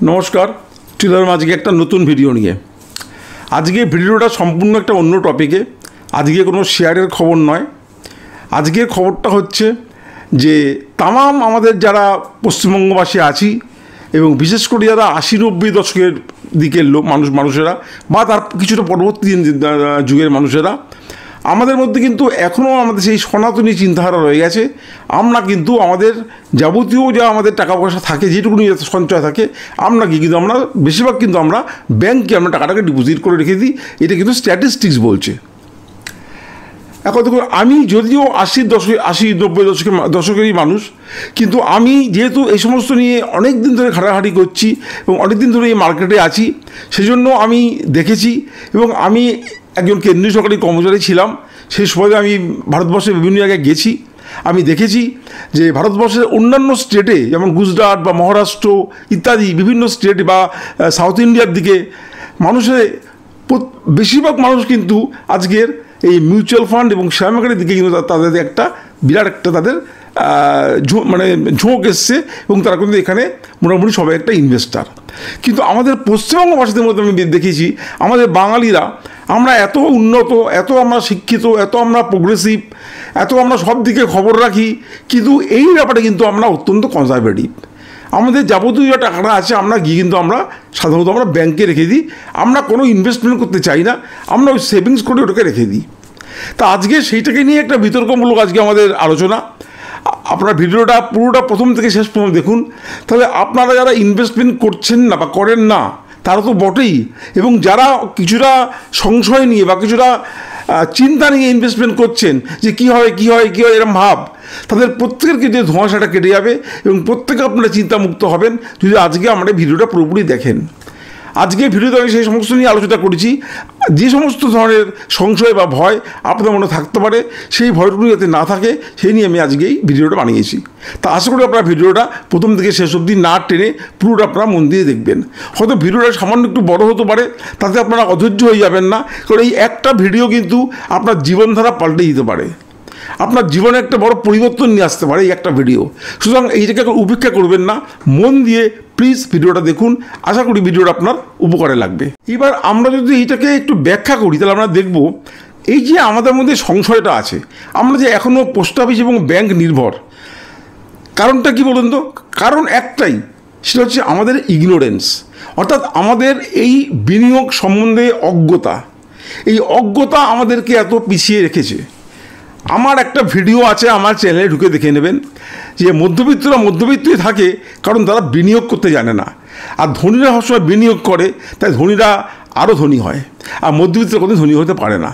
নমস্কার, চলে এলাম আজকে একটা নতুন ভিডিও নিয়ে। আজকে ভিডিওটা সম্পূর্ণ একটা অন্য টপিকে। আজকে কোনো শেয়ারের খবর নয়। আজকের খবরটা হচ্ছে যে তামাম আমাদের যারা পশ্চিমবঙ্গবাসী আছি এবং বিশেষ করে যারা 80-90 দশকের দিকের মানুষেরা বা তার কিছুটা পরবর্তী যুগের মানুষেরা, আমাদের মধ্যে কিন্তু এখনও আমাদের সেই সনাতনী চিন্তাধারা রয়ে গেছে। আমরা কিন্তু আমাদের যাবতীয় যা আমাদের টাকা পয়সা থাকে, যেটুকুনি সঞ্চয় থাকে, আমরা বেশিরভাগ কিন্তু আমরা ব্যাংকে আমরা টাকাটাকে ডিপোজিট করে রেখে দিই। এটা কিন্তু স্ট্যাটিস্টিক্স বলছে। এখন দেখুন, আমি যদিও 80-90 দশকেরই মানুষ, কিন্তু আমি যেহেতু এই সমস্ত নিয়ে অনেক দিন ধরে ঘাটাঘাটি করছি এবং অনেক দিন ধরে এই মার্কেটে আছি, সেজন্য আমি দেখেছি। এবং আমি একজন কেন্দ্রীয় সরকারি কর্মচারী ছিলাম। সেই সময় আমি ভারতবর্ষের বিভিন্ন জায়গায় গেছি। আমি দেখেছি যে ভারতবর্ষের অন্যান্য স্টেটে, যেমন গুজরাট বা মহারাষ্ট্র ইত্যাদি বিভিন্ন স্টেট বা সাউথ ইন্ডিয়ার দিকে বেশিরভাগ মানুষ কিন্তু আজকের এই মিউচুয়াল ফান্ড এবং শেয়ার মার্কেটের দিকে কিন্তু তাদের একটা বিরাট একটা তাদের ঝোঁক এসছে এবং তারা কিন্তু এখানে মোটামুটি সবাই একটা ইনভেস্টার। কিন্তু আমাদের পশ্চিমবঙ্গবাসীদের মধ্যে আমি দেখেছি, আমাদের বাঙালিরা আমরা এত উন্নত, এত আমরা শিক্ষিত, এত আমরা প্রোগ্রেসিভ, এত আমরা সব দিকে খবর রাখি, কিন্তু এই ব্যাপারে কিন্তু আমরা অত্যন্ত কনজারভেটিভ। আমাদের যাবতীয় যে টাকাটা আছে আমরা গিয়ে কিন্তু আমরা সাধারণত আমরা ব্যাংকে রেখে দিই। আমরা কোনো ইনভেস্টমেন্ট করতে চাই না, আমরা ওই সেভিংস করে ওটাকে রেখে দিই। তা আজকে সেইটাকে নিয়ে একটা বিতর্কমূলক আজকে আমাদের আলোচনা। আপনার ভিডিওটা পুরোটা প্রথম থেকে শেষ পর্যন্ত দেখুন, তাহলে আপনারা যারা ইনভেস্টমেন্ট করছেন না বা করেন না তারা তো বটেই, এবং যারা কিছুটা সংশয় নিয়ে বা কিছুটা চিন্তা নিয়ে ইনভেস্টমেন্ট করছেন যে কী হয় এরকম ভাব, তাদের প্রত্যেকের কিন্তু ধোঁয়াশাটা কেটে যাবে এবং প্রত্যেকে আপনারা চিন্তামুক্ত হবেন যদি আজকে আমরা ভিডিওটা পুরোপুরি দেখেন। আজকে ভিডিওতে আমি সেই সমস্ত নিয়ে আলোচনা করেছি। যে সমস্ত ধরনের সংশয় বা ভয় আপনাদের মনে থাকতে পারে, সেই ভয়টুকু যাতে না থাকে সেই নিয়ে আমি আজকে এই ভিডিওটা বানিয়েছি। তা আশা করি আপনারা ভিডিওটা প্রথম থেকে শেষ অবধি না টেনে পুরোটা আপনারা মন দিয়ে দেখবেন। হয়তো ভিডিওটা সামান্য একটু বড় হতে পারে, তাতে আপনারা অধৈর্য হয়ে যাবেন না, কারণ এই একটা ভিডিও কিন্তু আপনার জীবনধারা পাল্টে দিতে পারে, আপনার জীবনে একটা বড় পরিবর্তন নিয়ে আসতে পারে এই একটা ভিডিও। সুতরাং এইটাকে উপেক্ষা করবেন না, মন দিয়ে প্লিজ ভিডিওটা দেখুন। আশা করি ভিডিওটা আপনার উপকারে লাগবে। এবার আমরা যদি এইটাকে একটু ব্যাখ্যা করি, তাহলে আমরা দেখব এই যে আমাদের মধ্যে সংশয়টা আছে, আমরা যে এখনও পোস্ট অফিস এবং ব্যাংক নির্ভর, কারণটা কি বলুন তো? কারণ একটাই, সেটা হচ্ছে আমাদের ইগনোরেন্স, অর্থাৎ আমাদের এই বিনিয়োগ সম্বন্ধে অজ্ঞতা। এই অজ্ঞতা আমাদেরকে এত পিছিয়ে রেখেছে। আমার একটা ভিডিও আছে, আমার চ্যানেলে ঢুকে দেখে নেবেন যে মধ্যবিত্তই থাকে, কারণ তারা বিনিয়োগ করতে জানে না। আর ধনীরা সবসময় বিনিয়োগ করে, তাই ধনীরা আরও ধনী হয়, আর মধ্যবিত্তরা কোনোদিন ধনী হতে পারে না।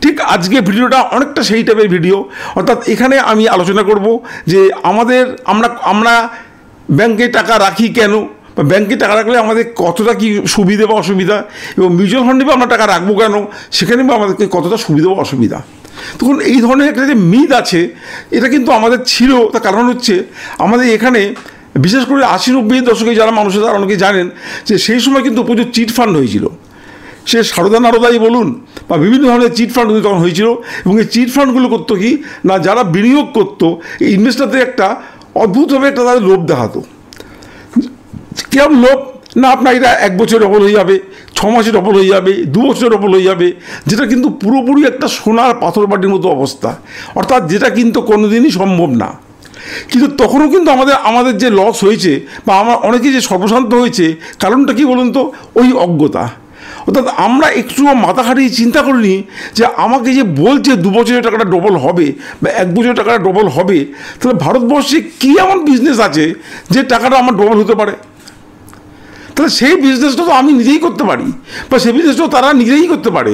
ঠিক আজকে ভিডিওটা অনেকটা সেই টাইপের ভিডিও। অর্থাৎ এখানে আমি আলোচনা করব যে আমরা ব্যাংকে টাকা রাখি কেন, বা ব্যাংকে টাকা রাখলে আমাদের কতটা কী সুবিধা বা অসুবিধা, এবং মিউচুয়াল ফান্ডে আমরা টাকা রাখবো কেন, সেখানে আমাদেরকে কতটা সুবিধা বা অসুবিধা। তখন এই ধরনের একটা যে মিথ আছে, এটা কিন্তু আমাদের ছিল। তার কারণ হচ্ছে আমাদের এখানে বিশেষ করে 80-90 দশকে যারা মানুষের তারা অনেকে জানেন যে সেই সময় কিন্তু প্রচুর চিট ফান্ড হয়েছিল। সে সারদা নারদাই বলুন বা বিভিন্ন ধরনের চিট ফান্ড তখন হয়েছিল। এবং এই চিট ফান্ডগুলো করতো কি না, যারা বিনিয়োগ করতো এই ইনভেস্টারদের একটা অদ্ভুতভাবে একটা তাদের লোভ দেখাতো। কেমন লোভ না, আপনার এটা 1 বছর ডবল হয়ে যাবে, 6 মাসে ডবল হয়ে যাবে, 2 বছরে ডবল হয়ে যাবে, যেটা কিন্তু পুরোপুরি একটা সোনার পাথর বাটির মতো অবস্থা। অর্থাৎ যেটা কিন্তু কোনোদিনই সম্ভব না। কিন্তু তখনও কিন্তু আমাদের যে লস হয়েছে বা অনেকে যে সর্বশান্ত হয়েছে, কারণটা কি বলুন তো? ওই অজ্ঞতা। অর্থাৎ আমরা একটু মাথা খাটিয়ে চিন্তা করিনি যে আমাকে যে বলছে 2 বছরের টাকাটা ডবল হবে বা 1 বছরের টাকাটা ডবল হবে, তাহলে ভারতবর্ষে কী এমন বিজনেস আছে যে টাকাটা আমার ডবল হতে পারে? তাহলে সেই বিজনেসটা তো আমি নিজেই করতে পারি, বা সেই বিজনেসটাও তারা নিজেই করতে পারে,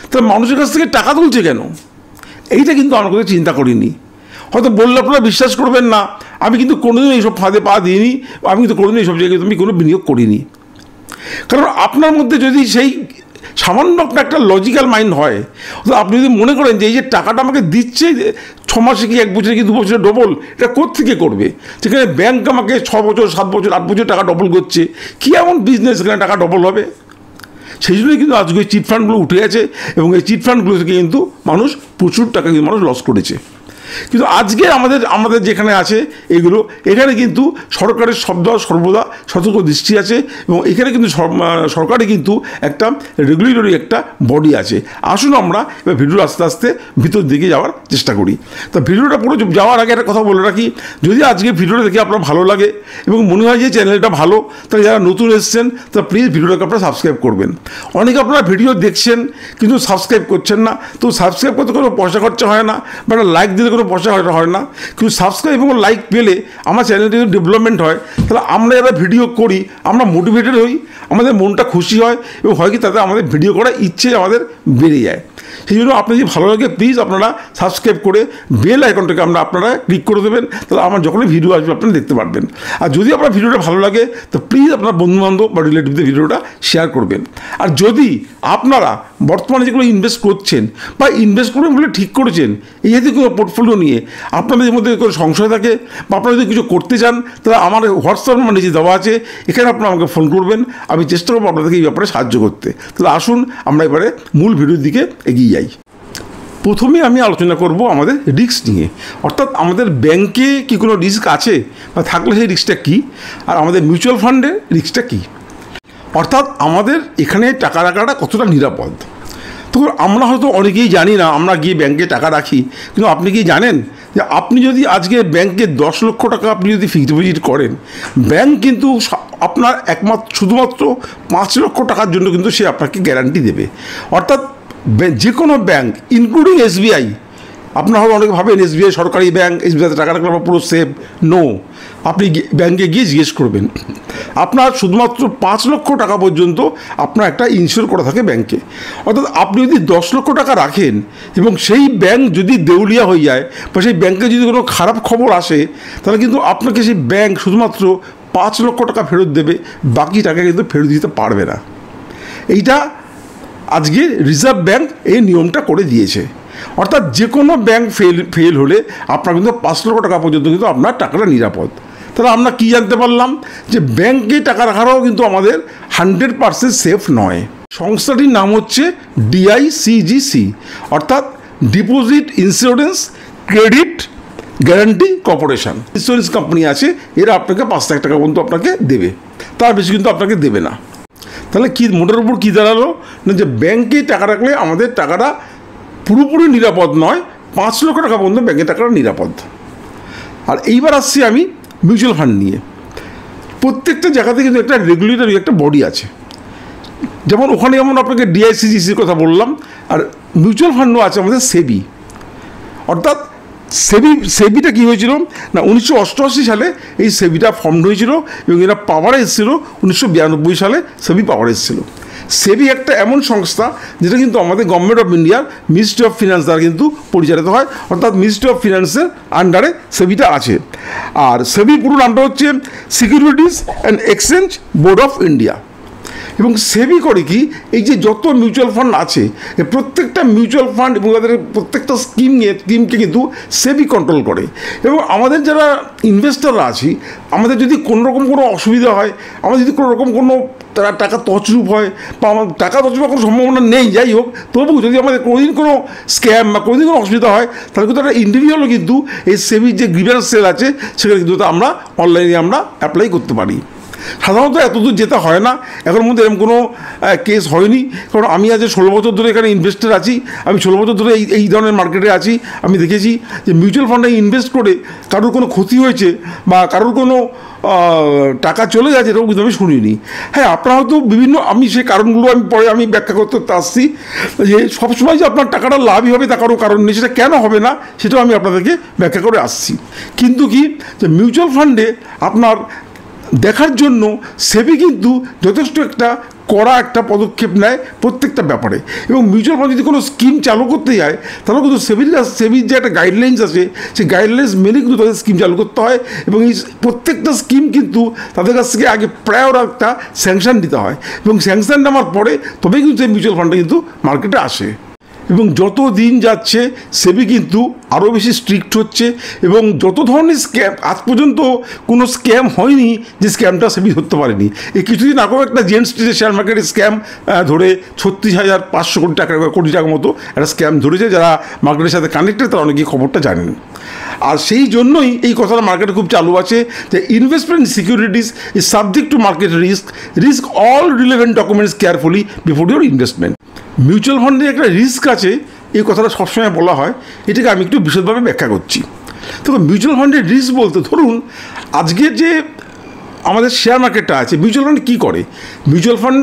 তাহলে মানুষের কাছ থেকে টাকা তুলছে কেন? এইটা কিন্তু আমরা কোনো চিন্তা করিনি। হয়তো বললে আপনারা বিশ্বাস করবেন না, আমি কিন্তু কোনোদিন এইসব ফাঁদে পা দিইনি, আমি কিন্তু কোনোদিন এইসব জায়গায় আমি কোনো বিনিয়োগ করিনি। কারণ আপনার মধ্যে যদি সেই সামান্য আপনার একটা লজিক্যাল মাইন্ড হয়, আপনি যদি মনে করেন যে এই যে টাকাটা আমাকে দিচ্ছে 6 মাসে কি 1 বছরে কি 2 বছরে ডবল, এটা কোত্থেকে করবে? যেখানে ব্যাংক আমাকে 6 বছর 7 বছর 8 বছর টাকা ডবল করছে, কী এমন বিজনেস এখানে টাকা ডবল হবে? সেই জন্যই কিন্তু আজকে চিট ফান্ডগুলো উঠে গেছে এবং এই চিট ফান্ডগুলো থেকে কিন্তু মানুষ প্রচুর টাকা কিন্তু মানুষ লস করেছে। কিন্তু আজকে আমাদের যেখানে আছে এগুলো, এখানে কিন্তু সরকারের সর্বদা সতর্ক দৃষ্টি আছে, এবং এখানে কিন্তু সরকারে কিন্তু একটা রেগুলেটরি একটা বডি আছে। আসুন আমরা এবার ভিডিও আস্তে আস্তে ভিতর দিকে যাওয়ার চেষ্টা করি। তো ভিডিওটা পুরো যাওয়ার আগে একটা কথা বলে রাখি, যদি আজকে ভিডিওটা দেখে আপনার ভালো লাগে এবং মনে হয় যে চ্যানেলটা ভালো, তাহলে যারা নতুন এসেছেন তারা প্লিজ ভিডিওটাকে আপনারা সাবস্ক্রাইব করবেন। অনেকে আপনারা ভিডিও দেখছেন কিন্তু সাবস্ক্রাইব করছেন না, তো সাবস্ক্রাইব করতে কোনো পয়সা খরচা হয় না, বা লাইক দিলে কোনো পয়সা হয় না, কিন্তু সাবস্ক্রাইব এবং লাইক পেলে আমার চ্যানেলটি যদি ডেভেলপমেন্ট হয়, তাহলে আমরা যারা ভিডিও করি আমরা মোটিভেটেড হই, আমাদের মনটা খুশি হয়, এবং হয় কি তাতে আমাদের ভিডিও করার ইচ্ছে আমাদের বেড়ে যায়। সেই জন্য আপনি যদি ভালো লাগে প্লিজ আপনারা সাবস্ক্রাইব করে বেল আইকনটাকে আপনারা ক্লিক করে দেবেন, তাহলে আমার যখনই ভিডিও আসবে আপনারা দেখতে পারবেন। আর যদি আপনার ভিডিওটা ভালো লাগে তো প্লিজ আপনার বন্ধুবান্ধব বা রিলেটিভদের ভিডিওটা শেয়ার করবেন। আর যদি আপনারা বর্তমানে যেগুলো ইনভেস্ট করছেন বা ইনভেস্ট করবেন বলে ঠিক করেছেন, এই জাতীয় কোনো পোর্টফোলিও নিয়ে আপনাদের মধ্যে কোনো সংশয় থাকে বা আপনারা যদি কিছু করতে চান, তাহলে আমার হোয়াটসঅ্যাপ নাম্বার নিচে দেওয়া আছে, এখানে আপনারা আমাকে ফোন করবেন, আমি চেষ্টা করবো আপনাদেরকে এই ব্যাপারে সাহায্য করতে। তাহলে আসুন আমরা এবারে মূল ভিডিওর দিকে এগিয়ে যাই। প্রথমে আমি আলোচনা করব আমাদের রিস্ক নিয়ে, অর্থাৎ আমাদের ব্যাংকে কি কোনো রিস্ক আছে বা থাকলে সেই রিস্কটা কী, আর আমাদের মিউচুয়াল ফান্ডের রিস্কটা কী, অর্থাৎ আমাদের এখানে টাকা রাখাটা কতটা নিরাপদ। তো আমরা হয়তো অনেকেই জানি না, আমরা গিয়ে ব্যাংকে টাকা রাখি, কিন্তু আপনি কি জানেন যে আপনি যদি আজকে ব্যাংকে 10 লক্ষ টাকা আপনি যদি ফিক্সড ডিপোজিট করেন, ব্যাংক কিন্তু আপনার শুধুমাত্র 5 লক্ষ টাকার জন্য কিন্তু সে আপনাকে গ্যারান্টি দেবে। অর্থাৎ যে কোনো ব্যাংক ইনক্লুডিং SBI, আপনারা হয়তো অনেকে ভাবেন SBI সরকারি ব্যাংক, SBIতে টাকা রাখলে পুরো সেফ। নো, আপনি ব্যাংকে গিয়ে জিজ্ঞেস করবেন, আপনার শুধুমাত্র 5 লক্ষ টাকা পর্যন্ত আপনার একটা ইনশিওর করা থাকে ব্যাংকে। অর্থাৎ আপনি যদি 10 লক্ষ টাকা রাখেন এবং সেই ব্যাংক যদি দেউলিয়া হয়ে যায় বা সেই ব্যাংকে যদি কোনো খারাপ খবর আসে, তাহলে কিন্তু আপনাকে সেই ব্যাংক শুধুমাত্র 5 লক্ষ টাকা ফেরত দেবে, বাকি টাকা কিন্তু ফেরত দিতে পারবে না। এইটা আজকে রিজার্ভ ব্যাংক এই নিয়মটা করে দিয়েছে। অর্থাৎ যে কোনো ব্যাংক ফেল হলে আপনার কিন্তু 5 লক্ষ টাকা পর্যন্ত কিন্তু আপনার টাকাটা নিরাপদ। তাহলে আমরা কী জানতে পারলাম, যে ব্যাংকে টাকা রাখারও কিন্তু আমাদের 100% সেফ নয়। সংস্থাটির নাম হচ্ছে DICGC, অর্থাৎ deposit insurance credit guarantee corporation. Insurance company আছে, এরা আপনাকে 5 লাখ টাকা পর্যন্ত আপনাকে দেবে, তার বেশি কিন্তু আপনাকে দেবে না। তাহলে কি মোটের উপর কী দাঁড়ালো না, যে ব্যাংকে টাকা রাখলে আমাদের টাকাটা পুরোপুরি নিরাপদ নয়, 5 লক্ষ টাকা পর্যন্ত ব্যাংকের টাকাটা নিরাপদ। আর এইবার আসছি আমি মিউচুয়াল ফান্ড নিয়ে। প্রত্যেকটা জায়গাতে কিন্তু একটা রেগুলেটরি একটা বডি আছে, যেমন ওখানে যেমন আপনাকে DICGCর কথা বললাম, আর মিউচুয়াল ফান্ডও আছে আমাদের সেবি। অর্থাৎ সেবিটা কী হয়েছিল না, 1988 সালে এই সেবিটা ফর্ম হয়েছিল এবং এরা পাওয়ারে এসেছিল 1992 সালে সেবি পাওয়ারে এসেছিল। সেবি একটা এমন সংস্থা যেটা কিন্তু আমাদের গভর্নমেন্ট অফ ইন্ডিয়ার মিনিস্ট্রি অফ ফিনান্স দ্বারা কিন্তু পরিচালিত হয়, অর্থাৎ মিনিস্ট্রি অফ ফিনান্সের আন্ডারে সেবিটা আছে। আর সেবির পুরো নামটা হচ্ছে securities and exchange board of India. এবং সেবি করে কি, এই যে যত মিউচুয়াল ফান্ড আছে, প্রত্যেকটা মিউচুয়াল ফান্ড এবং তাদের প্রত্যেকটা স্কিমকে কিন্তু সেবি কন্ট্রোল করে। এবং আমাদের যারা ইনভেস্টররা আছি, আমাদের যদি কোনোরকম কোনো অসুবিধা হয়, আমাদের যদি কোনোরকম কোনো টাকা তছরূপ হয় বা আমার টাকা তছরূপ কোনো সম্ভাবনা নেই, যাই হোক, তবু যদি আমাদের কোনোদিন কোনো স্ক্যাম বা কোনোদিন কোনো অসুবিধা হয়, তাহলে কিন্তু একটা ইন্ডিভিজুয়ালও কিন্তু এই সেবির যে গ্রিভেন্স সেল আছে সেখানে কিন্তু আমরা অনলাইনে আমরা অ্যাপ্লাই করতে পারি। সাধারণত এতদূর যেতে হয় না, এখন মধ্যে এরকম কোনো কেস হয়নি, কারণ আমি আজ 16 বছর ধরে এখানে ইনভেস্টার আছি। আমি 16 বছর ধরে এই ধরনের মার্কেটে আছি। আমি দেখেছি যে মিউচুয়াল ফান্ডে ইনভেস্ট করে কারোর কোনো ক্ষতি হয়েছে বা কারোর কোনো টাকা চলে গেছে, এরকম কিন্তু আমি শুনিনি। হ্যাঁ, আপনারা হয়তো আমি সেই কারণগুলো পরে আমি ব্যাখ্যা করতে আসছি, যে সবসময় যে আপনার টাকাটা লাভই হবে তা কারণ নেই, সেটা কেন হবে না সেটাও আমি আপনাদেরকে ব্যাখ্যা করে আসছি। কিন্তু কি, যে মিউচুয়াল ফান্ডে আপনার দেখার জন্য সেবি কিন্তু যথেষ্ট একটা কড়া একটা পদক্ষেপ নেয় প্রত্যেকটা ব্যাপারে। এবং মিউচুয়াল ফান্ড যদি কোনো স্কিম চালু করতে যায়, তাহলে কিন্তু সেবির যে একটা গাইডলাইন্স আছে, সেই গাইডলাইন্স মেনে কিন্তু তাদের স্কিম চালু করতে হয়। এবং এই প্রত্যেকটা স্কিম কিন্তু তাদের কাছ থেকে আগে প্রায়র একটা স্যাংশন দিতে হয়, এবং স্যাংশন নেওয়ার পরে তবেই কিন্তু সেই মিউচুয়াল ফান্ডটা কিন্তু মার্কেটে আসে। এবং যত দিন যাচ্ছে সেবি কিন্তু আরও বেশি স্ট্রিক্ট হচ্ছে, এবং যত ধরনের স্ক্যাম, আজ পর্যন্ত কোনো স্ক্যাম হয়নি যে স্ক্যামটা সেবি ধরতে পারেনি। এই কিছুদিন আগেও একটা জেন্টস স্ট্রিটের শেয়ার মার্কেটের স্ক্যাম ধরে 36,500 কোটি টাকা মতো একটা স্ক্যাম ধরেছে। যারা মার্কেটের সাথে কানেক্টেড তারা অনেকেই খবরটা জানেন। আর সেই জন্যই এই কথাটা মার্কেটে খুব চালু আছে যে investment securities is subject to market risk all relevant documents carefully before your investment. Mutual ফান্ডে একটা রিস্ক আছে, এই কথাটা সবসময় বলা হয়, এটাকে আমি একটু বিশদভাবে ব্যাখ্যা করছি। তবে মিউচুয়াল ফান্ডের রিস্ক বলতে ধরুন আজকের যে আমাদের শেয়ার মার্কেটটা আছে, মিউচুয়াল ফান্ড কী করে? মিউচুয়াল ফান্ড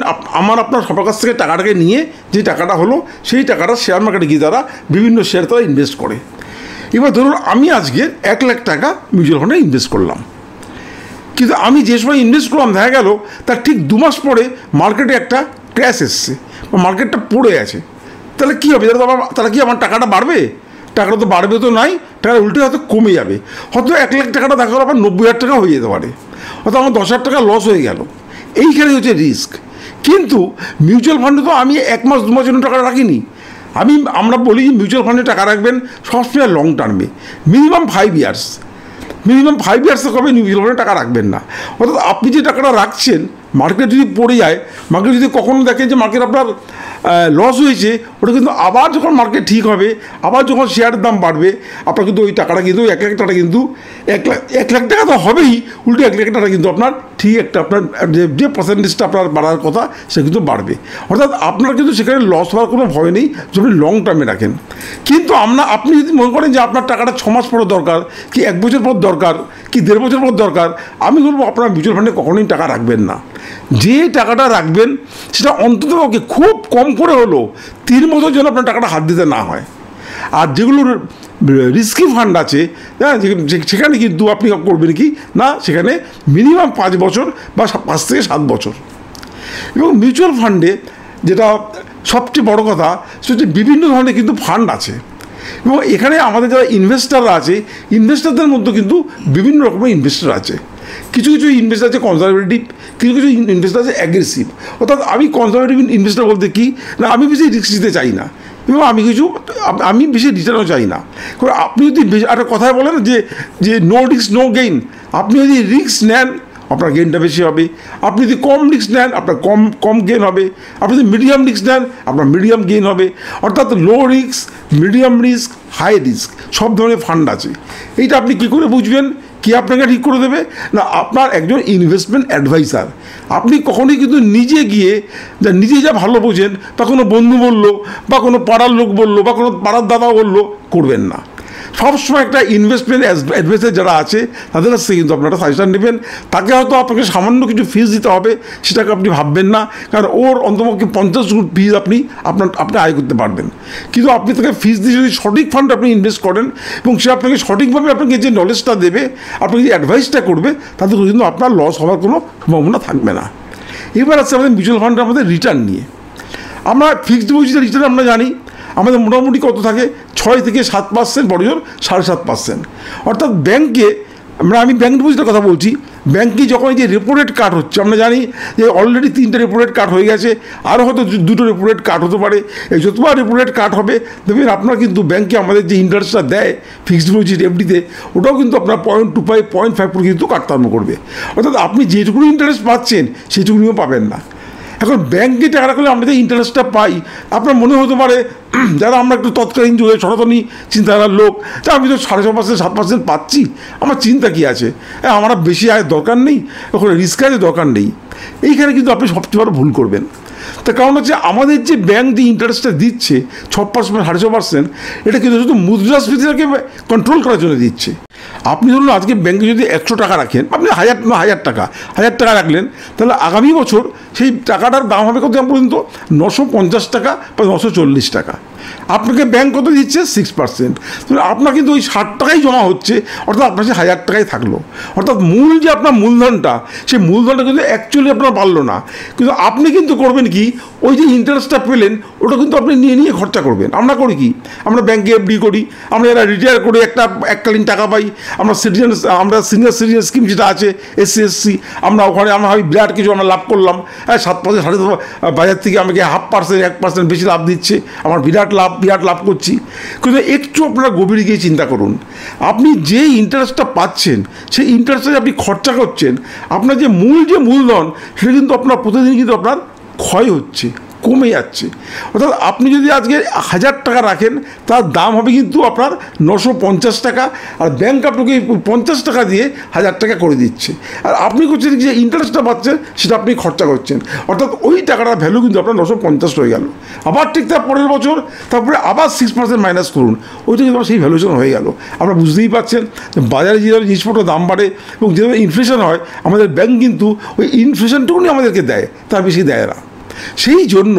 আপনার সবার কাছ থেকে টাকাটাকে নিয়ে যে টাকাটা হলো সেই টাকাটা শেয়ার মার্কেটে গিয়ে তারা বিভিন্ন শেয়ার তারা ইনভেস্ট করে। এবার ধরুন আমি আজকে 1 লাখ টাকা মিউচুয়াল ফান্ডে ইনভেস্ট করলাম, কিন্তু আমি যে সময় ইনভেস্ট করলাম দেখা গেল তার ঠিক 2 মাস পরে মার্কেটে একটা ক্র্যাশ এসছে বা মার্কেটটা পড়ে আছে, তাহলে কী হবে? তাহলে কি আমার টাকাটা বাড়বে? টাকাটা তো বাড়বে তো নাই, টাকাটা উল্টে হয়তো কমে যাবে। হয়তো 1 লাখ টাকাটা দেখা গেলো আবার 90,000 টাকা হয়ে যেতে পারে, হয়তো আমার 10,000 টাকা লস হয়ে গেল। এইখানে হচ্ছে রিস্ক। কিন্তু মিউচুয়াল ফান্ডে তো আমি 1 মাস 2 মাসের জন্য টাকা রাখিনি। আমরা বলি মিউচুয়াল ফান্ডে টাকা রাখবেন সবসময় লং টার্মে, মিনিমাম 5 ইয়ার্স। মিনিমাম 5 ইয়ার্স কবে মিউচুয়াল ফান্ডে টাকা রাখবেন না। অর্থাৎ আপনি যে টাকাটা রাখছেন, মার্কেট যদি পড়ে যায়, মার্কেট যদি কখনো দেখেন যে মার্কেট আপনার লস হয়েছে, ওটা কিন্তু আবার যখন মার্কেট ঠিক হবে, আবার যখন শেয়ারের দাম বাড়বে, আপনার কিন্তু ওই টাকাটা কিন্তু 1 লাখ টাকা কিন্তু 1 লাখ টাকা তো হবেই, উল্টে 1 লাখ টাকা কিন্তু আপনার ঠিক একটা আপনার যে পার্সেন্টেজটা আপনার বাড়ার কথা সে কিন্তু বাড়বে। অর্থাৎ আপনার কিন্তু সেখানে লস হওয়ার কোনো ভয় নেই যদি লং টার্মে রাখেন। কিন্তু আপনি যদি মনে করেন যে আপনার টাকাটা 6 মাস পর দরকার, কি 1 বছর পর দরকার, কি 1.5 বছর পর দরকার, আমি বলবো আপনার মিউচুয়াল ফান্ডে কখনোই টাকা রাখবেন না। যে টাকাটা রাখবেন সেটা অন্তত খুব কম করে হলো 3 বছর যেন আপনার টাকাটা হাত দিতে না হয়। আর যেগুলো রিস্কি ফান্ড আছে, হ্যাঁ, সেখানে কিন্তু আপনি করবেন কি না, সেখানে মিনিমাম 5 বছর বা 5 থেকে 7 বছর। এবং মিউচুয়াল ফান্ডে যেটা সবচেয়ে বড় কথা সেটা হচ্ছে বিভিন্ন ধরনের কিন্তু ফান্ড আছে। এবং এখানে আমাদের যারা ইনভেস্টাররা আছে, ইনভেস্টারদের মধ্যে কিন্তু বিভিন্ন রকমের ইনভেস্টার আছে। কিছু ইনভেস্টার আছে কনজারভেটিভ, কিছু ইনভেস্টার আছে অ্যাগ্রেসিভ। অর্থাৎ আমি কনজারভেটিভ ইনভেস্টার বলতে কি না, আমি বেশি রিস্ক নিতে চাই না এবং আমি বেশি রিটার্নও চাই না। কারণ আপনি যদি একটা কথায় বলেন যে নো রিস্ক নো গেইন, আপনি যদি রিস্ক নেন আপনার গেইনটা বেশি হবে, আপনি যদি কম রিস্ক নেন আপনার কম গেইন হবে, আপনি যদি মিডিয়াম রিস্ক নেন আপনার মিডিয়াম গেইন হবে। অর্থাৎ low risk, medium risk, high risk সব ধরনের ফান্ড আছে। এইটা আপনি কী করে বুঝবেন? কে আপনাকে ঠিক করে দেবে না, আপনার একজন ইনভেস্টমেন্ট অ্যাডভাইসার। আপনি কখনোই কিন্তু নিজে যা ভালো বোঝেন বা কোনো বন্ধু বললো বা কোনো পাড়ার লোক বললো বা কোনো পাড়ার দাদা বললো করবেন না। সবসময় একটা ইনভেস্টমেন্ট অ্যাডভাইসার যারা আছে তাদের কাছ থেকে কিন্তু আপনারা সাজেশন নেবেন। তাকে হয়তো আপনাকে সামান্য কিছু ফিস দিতে হবে, সেটাকে আপনি ভাববেন না, কারণ ওর অন্তপক্ষে 50 গুণ ফিস আপনি আয় করতে পারবেন। কিন্তু আপনি তাকে ফিস দিয়ে যদি সঠিক ফান্ড আপনি ইনভেস্ট করেন এবং সে আপনাকে সঠিকভাবে আপনাকে যে নলেজটা দেবে, আপনাকে যে অ্যাডভাইসটা করবে, তাতে কিন্তু আপনার লস হওয়ার কোনো সম্ভাবনা থাকবে না। এবার আছে আমাদের মিউচুয়াল ফান্ডের আমাদের রিটার্ন নিয়ে। আমরা ফিক্সড ডিপোজিটের রিটার্ন আমরা জানি আমাদের মোটামুটি কত থাকে, 6 থেকে 7%, বড়জোর 7.5%। অর্থাৎ ব্যাংকে আমি ব্যাংক ডিপোজিটের কথা বলছি, ব্যাংকে যখন এই যে রেপো রেট কাট হচ্ছে, আমরা জানি যে অলরেডি 3টে রেপো রেট কাট হয়ে গেছে, আরও হয়তো 2টো রেপো রেট কাট হতে পারে। এই যতবার রেপো রেট কাট হবে দেখবেন আপনার কিন্তু ব্যাংকে আমাদের যে ইন্টারেস্টটা দেয় ফিক্সড ডিপোজিট এফডিতে, ওটাও কিন্তু আপনার 0.25 0.5 করে কিন্তু কাটতে আরম্ভ করবে। অর্থাৎ আপনি যেটুকু ইন্টারেস্ট পাচ্ছেন সেইটুকুনিও পাবেন না। এখন ব্যাংকে টাকা রাখলে আমরা যে ইন্টারেস্টটা পাই, আপনার মনে হতে পারে যারা আমরা একটু তৎকালীন যুগে সনাতনী চিন্তাধারার লোক, তা আমি তো 6.5% 7% পাচ্ছি, আমার চিন্তা কী আছে, আমার বেশি আয়ের দরকার নেই, ওখানে রিস্ক আছে দরকার নেই। এইখানে কিন্তু আপনি সবচেয়ে বড় ভুল করবেন। তার কারণ হচ্ছে আমাদের যে ব্যাংক যে ইন্টারেস্টটা দিচ্ছে 6%, 6.5%, এটা কিন্তু শুধু মুদ্রাস্ফীতিটাকে কন্ট্রোল করার জন্য দিচ্ছে। আপনি ধরুন আজকে ব্যাংকে যদি 100 টাকা রাখেন, আপনি 1000 টাকা রাখলেন, তাহলে আগামী বছর সেই টাকাটার দাম হবে কত পর্যন্ত? 950 টাকা বা 940 টাকা। আপনাকে ব্যাংক কত দিচ্ছে? 6%। তাহলে আপনার কিন্তু ওই 60 টাকাই জমা হচ্ছে, অর্থাৎ আপনার সে 1000 টাকাই থাকলো। অর্থাৎ মূল যে আপনার মূলধনটা, সেই মূলধনটা কিন্তু অ্যাকচুয়ালি আপনার বাড়লো না। কিন্তু আপনি কিন্তু করবেন কি, ওই যে ইন্টারেস্টটা পেলেন ওটা কিন্তু আপনি নিয়ে খরচা করবেন। আমরা করি কি, আমরা ব্যাংকে এফডি করি, আমরা এরা রিটায়ার করে এককালীন টাকা পাই, আমরা সিনিয়র সিটিজেন স্কিম যেটা আছে SC/SC, আমরা ওখানে আমরা ভাবি বিরাট কিছু আমরা লাভ করলাম, 7%, 7.5%, বাজার থেকে আমাকে 0.5%, 1% বেশি লাভ দিচ্ছে, আমার বিরাট লাভ করছি। কিন্তু একটু আপনারা গভীরে গিয়ে চিন্তা করুন, আপনি যে ইন্টারেস্টটা পাচ্ছেন সেই ইন্টারেস্টটা আপনি খরচা করছেন, আপনার যে মূলধন সেটা কিন্তু আপনার প্রতিদিন কিন্তু আপনার ক্ষয় হচ্ছে, কমে যাচ্ছে। অর্থাৎ আপনি যদি আজকে 1000 টাকা রাখেন তার দাম হবে কিন্তু আপনার 950 টাকা, আর ব্যাংক আপনাকে 50 টাকা দিয়ে 1000 টাকা করে দিচ্ছে, আর আপনি করছেন যে ইন্টারেস্টটা পাচ্ছেন সেটা আপনি খরচা করছেন, অর্থাৎ ওই টাকাটার ভ্যালু কিন্তু আপনার 950 হয়ে গেল। আবার ঠিক তার পরের বছর তারপরে আবার 6% মাইনাস করুন, ওইটা কিন্তু সেই ভ্যালুয়েশন হয়ে গেল। আপনারা বুঝতেই পারছেন বাজারে যেভাবে জিনিসপত্রের দাম বাড়ে এবং যেভাবে ইনফ্লেশন হয়, আমাদের ব্যাংক কিন্তু ওই ইনফ্লেশনটুকুনি আমাদেরকে দেয়, তার বেশি দেয় না। সেই জন্য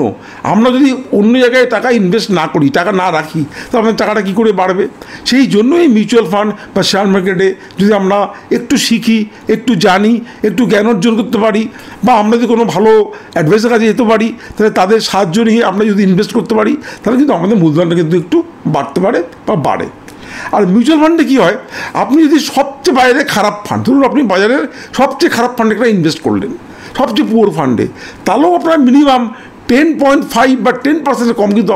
আমরা যদি অন্য জায়গায় টাকা ইনভেস্ট না করি, টাকা না রাখি, তাহলে আমাদের টাকাটা কী করে বাড়বে? সেই জন্যই মিউচুয়াল ফান্ড বা শেয়ার মার্কেটে যদি আমরা একটু শিখি, একটু জানি, একটু জ্ঞান অর্জন করতে পারি, বা আমরা যদি কোনো ভালো অ্যাডভাইসের কাছে যেতে পারি, তাহলে তাদের সাহায্য নিয়ে আমরা যদি ইনভেস্ট করতে পারি, তাহলে কিন্তু আমাদের মূলধনটা কিন্তু একটু বাড়তে পারে বা বাড়ে। আর মিউচুয়াল ফান্ডে কী হয়, আপনি যদি সবচেয়ে বাইরে খারাপ ফান্ড, ধরুন আপনি বাজারের সবচেয়ে খারাপ ফান্ডে একটা ইনভেস্ট করলেন, সবচেয়ে পুয়ার ফান্ডে, তাহলেও আপনার মিনিমাম 10.5 বা 10% কম কিন্তু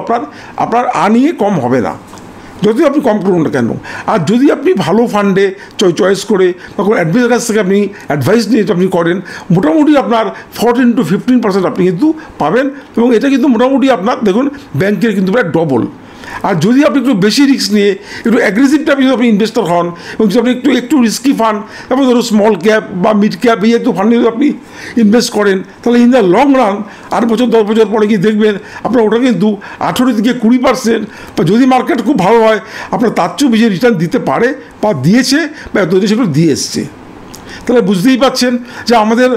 আপনার আর্নিংয়ে কম হবে না, যদি আপনি কম করুন না কেন। আর যদি আপনি ভালো ফান্ডে চয়েস করে বা কোনো অ্যাডভাইসের কাছ থেকে আপনি অ্যাডভাইস নিয়ে আপনি করেন, মোটামুটি আপনার 14 to 15% আপনি কিন্তু পাবেন, এবং এটা কিন্তু মোটামুটি আপনার দেখুন ব্যাংকের কিন্তু প্রায় ডবল। আর যদি আপনি একটু বেশি রিস্ক নিয়ে একটু অ্যাগ্রেসিভ টাইপে যদি আপনি ইনভেস্টর হন, এবং যদি আপনি একটু রিস্কি ফান্ড, এবং ধরুন স্মল ক্যাপ বা মিড ক্যাপ এই একটু ফান্ডে যদি আপনি ইনভেস্ট করেন, তাহলে ইন দ্য লং রান 8 বছর 10 বছর পরে গিয়ে দেখবেন আপনার ওটা কিন্তু 18 থেকে 20%, বা যদি মার্কেট খুব ভালো হয় আপনার তার চেয়েও বেশি রিটার্ন দিতে পারে বা দিয়েছে, বা এত সেগুলো দিয়ে এসছে। তাহলে বুঝতেই পারছেন যে আমাদের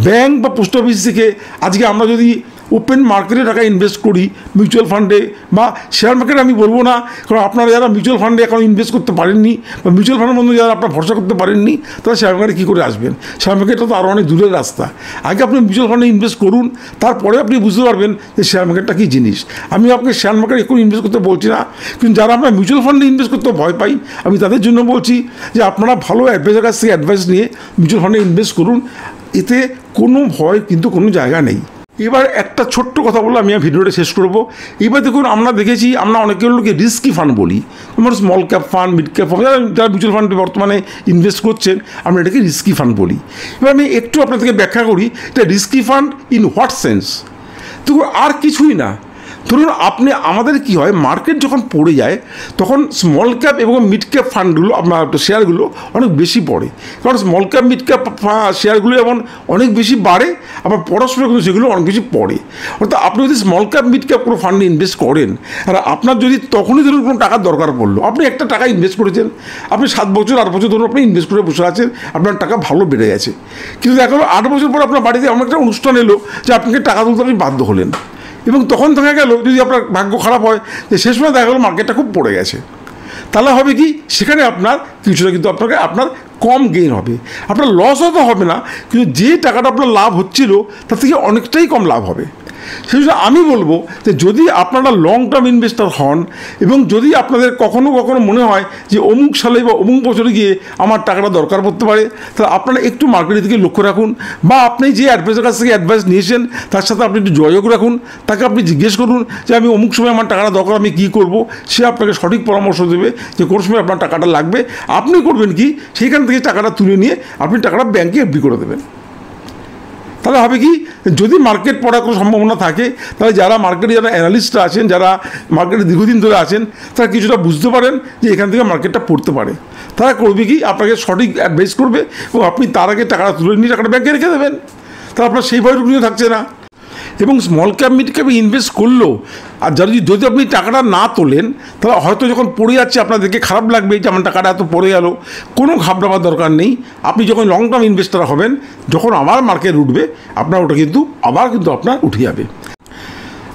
ব্যাংক বা পোস্ট অফিস থেকে আজকে আমরা যদি ওপেন মার্কেটে টাকা ইনভেস্ট করি মিউচুয়াল ফান্ডে বা শেয়ার মার্কেটে, আমি বলবো না, কারণ আপনারা যারা মিউচুয়াল ফান্ডে এখন ইনভেস্ট করতে পারেননি বা মিউচুয়াল ফান্ডের মধ্যে যারা আপনারা ভরসা করতে পারেননি, তারা শেয়ার মার্কেটে কী করে আসবেন? শেয়ার মার্কেটটা তো আরও অনেক দূরের রাস্তা। আগে আপনি মিউচুয়াল ফান্ডে ইনভেস্ট করুন, তারপরে আপনি বুঝতে পারবেন যে শেয়ার মার্কেটটা কী জিনিস। আমি আপনাকে শেয়ার মার্কেটে এখন ইনভেস্ট করতে বলছি না, কিন্তু যারা আমরা মিউচুয়াল ফান্ডে ইনভেস্ট করতে ভয় পাই, আমি তাদের জন্য বলছি যে আপনারা ভালো অ্যাডভাইসের কাছ থেকে অ্যাডভাইস নিয়ে মিউচুয়াল ফান্ডে ইনভেস্ট করুন, এতে কোনো ভয় কিন্তু কোনো জায়গা নেই। এবার একটা ছোট্ট কথা বলে আমি ভিডিওটা শেষ করব। এবার দেখুন, আমরা দেখেছি আমরা অনেকগুলোকে রিস্কি ফান্ড বলি, যেমন small cap fund, mid cap fund, যারা মিউচুয়াল ফান্ডে বর্তমানে ইনভেস্ট করছেন আমরা এটাকে রিস্কি ফান্ড বলি। এবার আমি একটু আপনাদেরকে ব্যাখ্যা করি এটা risky fund in what sense. তো আর কিছুই না, ধরুন আপনি আমাদের কি হয়, মার্কেট যখন পড়ে যায় তখন স্মল ক্যাপ এবং মিড ক্যাপ ফান্ডগুলো আপনার শেয়ারগুলো অনেক বেশি পড়ে, কারণ স্মল ক্যাপ মিড ক্যাপ শেয়ারগুলো যেমন অনেক বেশি বাড়ে, আবার পড়াশোনা কিন্তু সেগুলো অনেক বেশি পড়ে। অর্থাৎ আপনি যদি স্মল ক্যাপ মিড ক্যাপ কোনো ফান্ডে ইনভেস্ট করেন, আর আপনার যদি তখনই ধরুন কোনো টাকার দরকার পড়লো, আপনি একটা টাকা ইনভেস্ট করেছেন, আপনি 7 বছর 8 বছর ধরুন আপনি ইনভেস্ট করে বসে আছেন, আপনার টাকা ভালো বেড়ে গেছে, কিন্তু দেখা গেলো 8 বছর পর আপনার বাড়িতে এমন একটা অনুষ্ঠান এলো যে আপনাকে টাকা তুলতে আপনি বাধ্য হলেন, এবং তখন দেখা গেল যদি আপনার ভাগ্য খারাপ হয় যে শেষ সময় দেখা গেলো মার্কেটটা খুব পড়ে গেছে, তাহলে হবে কি সেখানে আপনার কিছুটা কিন্তু আপনার কম গেইন হবে, আপনার লস হয়তো হবে না, কিন্তু যে টাকাটা আপনার লাভ হচ্ছিল তার থেকে অনেকটাই কম লাভ হবে। সেই জন্য আমি বলবো যে যদি আপনারা লং টার্ম ইনভেস্টর হন, এবং যদি আপনাদের কখনো কখনো মনে হয় যে অমুক সালে বা অমুক বছরে গিয়ে আমার টাকাটা দরকার পড়তে পারে, তাহলে আপনারা একটু মার্কেটের দিকে লক্ষ্য রাখুন, বা আপনি যে অ্যাডভাইসের কাছ থেকে অ্যাডভাইস নিয়েছেন তার সাথে আপনি একটু যোগাযোগ রাখুন, তাকে আপনি জিজ্ঞেস করুন যে আমি অমুক সময় আমার টাকাটা দরকার, আমি কী করবো, সে আপনাকে সঠিক পরামর্শ দেবে যে কোন সময় আপনার টাকাটা লাগবে, আপনি করবেন কি সেইখান থেকে টাকাটা তুলে নিয়ে আপনি টাকাটা ব্যাংকে এফডি করে দেবেন। তাহলে হবে কি, যদি মার্কেট পড়ার কোনো সম্ভাবনা থাকে, তাহলে যারা মার্কেটে যারা অ্যানালিস্টরা আছেন, যারা মার্কেটে দীর্ঘদিন ধরে আছেন, তারা কিছুটা বুঝতে পারেন যে এখান থেকে মার্কেটটা পড়তে পারে, তারা করবে কি আপনাকে সঠিক অ্যাডভাইস করবে, এবং আপনি তার আগে টাকাটা তুলে নিয়ে টাকাটা ব্যাংকে রেখে দেবেন, তাহলে আপনার সেই ভয়টুকু থাকছে না। এবং স্মল ক্যাপ মিড ক্যাপে ইনভেস্ট করলেও আর যদি আপনি টাকাটা না তোলেন, তাহলে হয়তো যখন পড়ে যাচ্ছে আপনাদেরকে খারাপ লাগবে যে আমার টাকাটা এত পড়ে গেল, কোনো ঘাবড়াবার দরকার নেই। আপনি যখন লং টার্ম ইনভেস্টার হবেন, যখন আবার মার্কেট উঠবে আপনার ওটা কিন্তু আবার আপনার উঠে যাবে।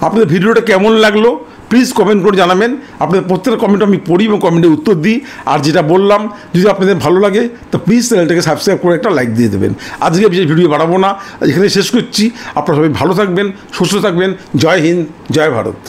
আপনাদের ভিডিওটা কেমন লাগলো প্লিজ কমেন্ট করে জানাবেন। আপনাদের প্রত্যেকটা কমেন্ট আমি পড়ি এবং কমেন্টে উত্তর দিই। আর যেটা বললাম যদি আপনাদের ভালো লাগে তো প্লিজ চ্যানেলটাকে সাবস্ক্রাইব করে একটা লাইক দিয়ে দেবেন। আজকে বিশেষ ভিডিও বাড়াবো না, এখানে শেষ করছি। আপনারা সবাই ভালো থাকবেন, সুস্থ থাকবেন। জয় হিন্দ, জয় ভারত।